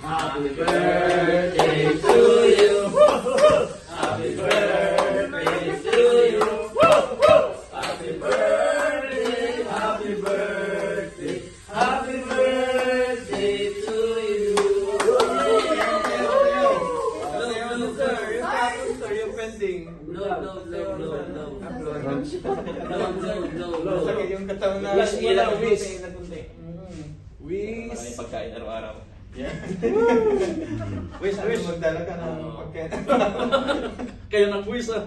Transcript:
Happy birthday to you. Happy birthday to you. Happy birthday, happy birthday, happy birthday to you. Yung pending. Blow. Sakit yung katawan na. Wish ilang wish. Wish. Maraming pagkain araw-araw. Yeah. Wish magdala ka ng pagkain. Kayo ng wish ah.